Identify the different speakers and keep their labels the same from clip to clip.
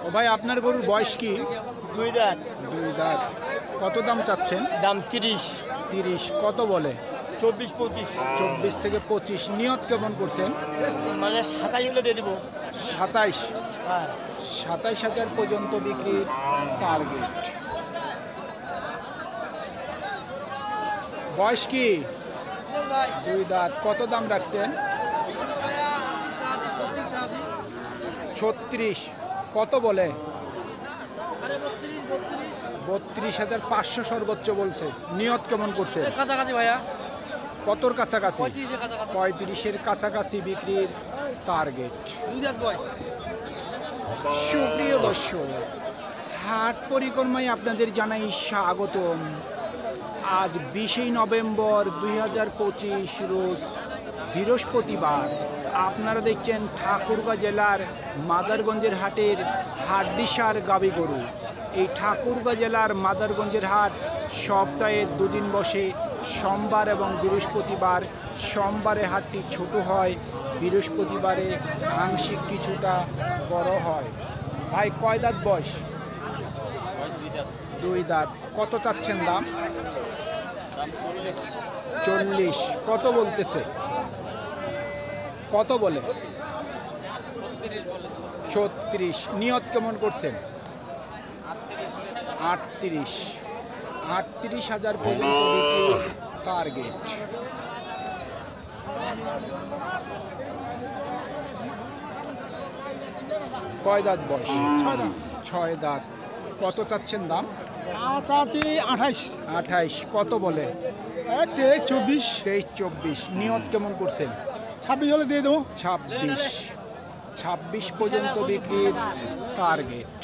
Speaker 1: ও ভাই আপনার গরুর বয়স কি?
Speaker 2: দুই দাঁত।
Speaker 1: দুই দাঁত। কত দাম চাচ্ছেন?
Speaker 2: দাম 30।
Speaker 1: 30। কত বলে?
Speaker 2: 24-25।
Speaker 1: 24 থেকে 25। নিয়ত কেমন করছেন?
Speaker 2: মানে 27 হলে দিয়ে দেবো।
Speaker 1: 27।
Speaker 2: হ্যাঁ।
Speaker 1: 27,000 পর্যন্ত বিক্রির টার্গেট। বয়স কি? দুই দাঁত। কত দাম রাখছেন? 36। কত বলে? 32,500 সর্বোচ্চ বলছে। নিয়ত কেমন করছে?
Speaker 3: কাছাকাছি ভাইয়া।
Speaker 1: কতর কাছাকাছি?
Speaker 3: 35-এর কাছাকাছি।
Speaker 1: 35-এর কাছাকাছি বিক্রির টার্গেট।
Speaker 3: দুই দাঁত বয়স।
Speaker 1: সুপ্রিয় দর্শক, হাট পরিক্রমায় আপনাদের জানাই স্বাগতম। আজ 20 নভেম্বর 2025 রোজ বৃহস্পতিবার। আপনারা দেখছেন ঠাকুরগাঁ জেলার মাদারগঞ্জের হাটের হাটডিসার গাবি গরু। এই ঠাকুরগাঁ জেলার মাদারগঞ্জের হাট সপ্তাহে দুদিন বসে, সোমবার এবং বৃহস্পতিবার। সোমবারে হাটটি ছোট হয়, বৃহস্পতিবারে আংশিক কিছুটা বড় হয়। ভাই কয় দাঁত বয়স? দুই দাঁত। কত চাচ্ছেন দাম? 40। কত বলতেছে? কত বলে? 36। নিয়ত কেমন করছেন? 38। 38,000 পর্যন্ত বিক্রির টার্গেট। কয় দাঁত বয়স? 6 দাঁত। কত চাচ্ছেন দাম? 28। কত বলে? 23-24। নিয়ত কেমন করছেন?
Speaker 3: 26 হলে দিয়ে দেবো।
Speaker 1: 26 পর্যন্ত বিক্রির টার্গেট।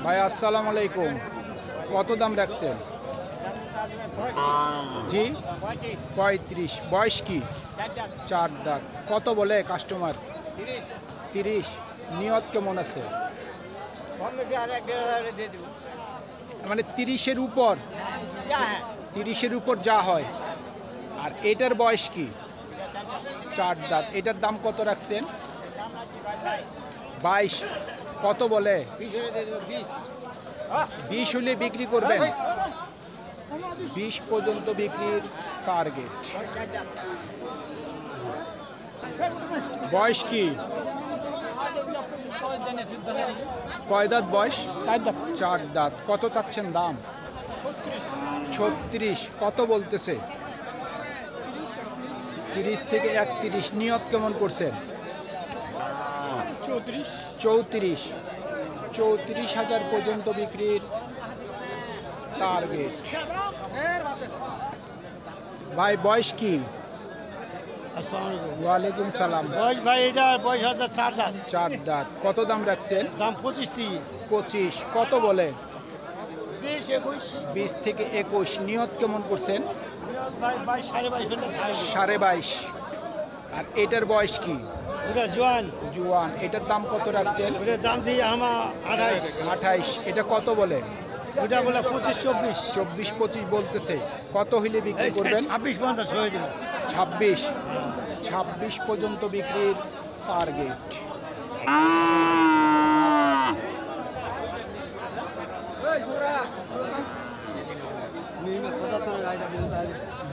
Speaker 1: ভাই আসসালামু আলাইকুম। কত দাম রাখছেন? জি 35। বয়স কি? 4 দাঁত। কত বলে কাস্টমার? 30। নিয়ত কেমন আছে? মানে 30-এর উপর? 30-এর উপর যা হয়। আর এটার বয়স কি? 4 দাঁত। এটার দাম কত রাখছেন? 22। কত বলে? 20 হলে বিক্রি করবেন? 20 পর্যন্ত বিক্রির টার্গেট। বয়স কি? কয় দাঁত বয়স? 4 দাঁত। কত চাচ্ছেন দাম? 36। কত বলতেছে? 30 থেকে 31। নিয়ত কেমন করছেন? 34। 34,000 পর্যন্ত বিক্রির টার্গেট। ভাই বয়স কি? ওয়ালাইকুম সালাম।
Speaker 2: বয়স ভাই এটা বয়স হচ্ছে 4 দাঁত।
Speaker 1: 4 দাঁত। কত দাম রাখছেন?
Speaker 2: দাম 25-30।
Speaker 1: 25। কত বলে?
Speaker 2: 20-21।
Speaker 1: 20 থেকে 21। নিয়ত কেমন করছেন?
Speaker 2: 22 22.5 হলে ছাড়বে।
Speaker 1: 22.5। আর এটার বয়স কি?
Speaker 2: ওটা জোয়ান।
Speaker 1: জুয়ান। এটার দাম কত রাখছেন?
Speaker 2: ওটার দাম দিয়ে আমার 28।
Speaker 1: 28। এটা কত বলে?
Speaker 2: ওটা বলে 25-24।
Speaker 1: 24-25 বলতেছে। কত হইলে বিক্রি করবেন?
Speaker 2: 26 পর্যন্ত ছড়ে দিন।
Speaker 1: 26 পর্যন্ত বিক্রির টার্গেট।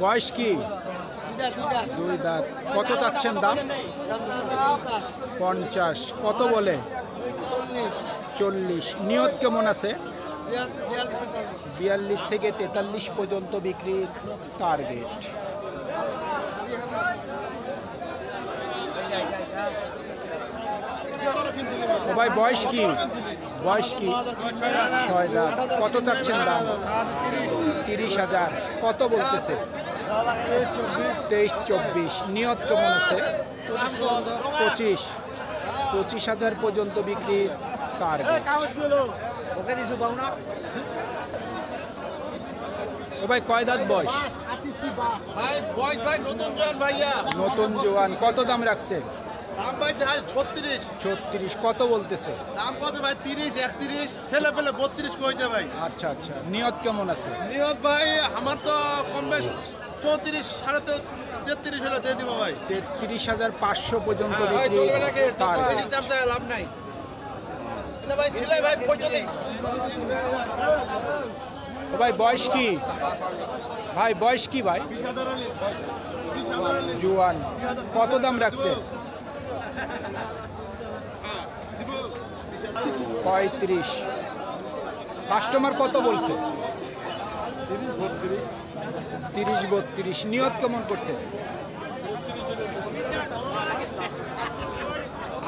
Speaker 1: বয়স কি? 2 দাঁত। কত চাচ্ছেন দাম? 50। কত বলে? 40। নিয়ত কেমন আছে? 42 থেকে 43 পর্যন্ত বিক্রির টার্গেট। ও ভাই বয়স কি? বয়স কি? 6 দাঁত। কত চাচ্ছেন দাম? 30,000। কত বলতেছে? 23-24। নিয়ত কেমন আছে? 25,000 পর্যন্ত বিক্রির টার্গেট। ও ভাই কয় দাঁত বয়স? নতুন জোয়ান। কত দাম রাখছেন?
Speaker 4: দাম ভাই 36।
Speaker 1: 36। কত বলতেছে?
Speaker 4: দাম কত ভাই? 30 31 ঠেলে পেলে 32 কইতে ভাই।
Speaker 1: আচ্ছা নিয়ত কেমন আছে?
Speaker 4: নিয়ত ভাই আমার তো কম বেশ 34 সাড়ে 33 হলে দিয়ে দিব ভাই
Speaker 1: 33,500 পর্যন্ত বিক্রি টার্গেট।
Speaker 4: বেশি চাপ দেয় লাভ নাই না ভাই ছিলে ভাই পর্যন্ত
Speaker 1: ও ভাই বয়স কি ভাই, বয়স কি ভাই?
Speaker 4: 20,000 হলে 20,000 হলে
Speaker 1: জোয়ান। কত দাম রাখছে?
Speaker 4: দিব
Speaker 1: 35। কাস্টমার কত বলছে? 30-32। নিয়ত কেমন করছে?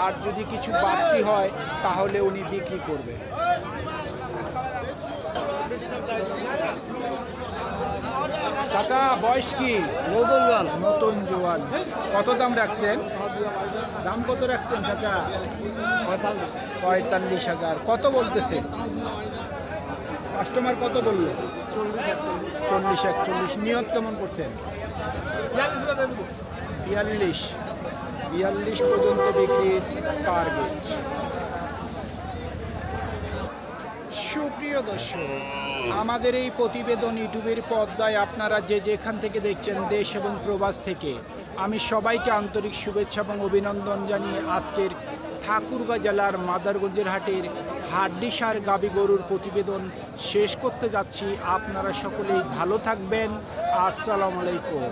Speaker 1: আর যদি কিছু বাড়তি হয় তাহলে উনি বিক্রি করবে। চাচা বয়স কি? নতুন জোয়ান। কত দাম রাখছেন? দাম কত রাখছেন চাচা? 45,000। কত বলতেছে? কাস্টমার কত বললো? 40-41। নিয়ত কেমন করছেন? 42 পর্যন্ত বিক্রির টার্গেট। সুপ্রিয় দর্শক, আমাদের এই প্রতিবেদন ইউটিউবের পর্দায় আপনারা যে যেখান থেকে দেখছেন, দেশ এবং প্রবাস থেকে, আমি সবাইকে আন্তরিক শুভেচ্ছা এবং অভিনন্দন জানিয়ে আজকের ঠাকুরগাঁ জেলার মাদারগঞ্জের হাটের হাড্ডিসার গাবি গরুর প্রতিবেদন শেষ করতে যাচ্ছি। আপনারা সকলেই ভালো থাকবেন। আসসালামু আলাইকুম।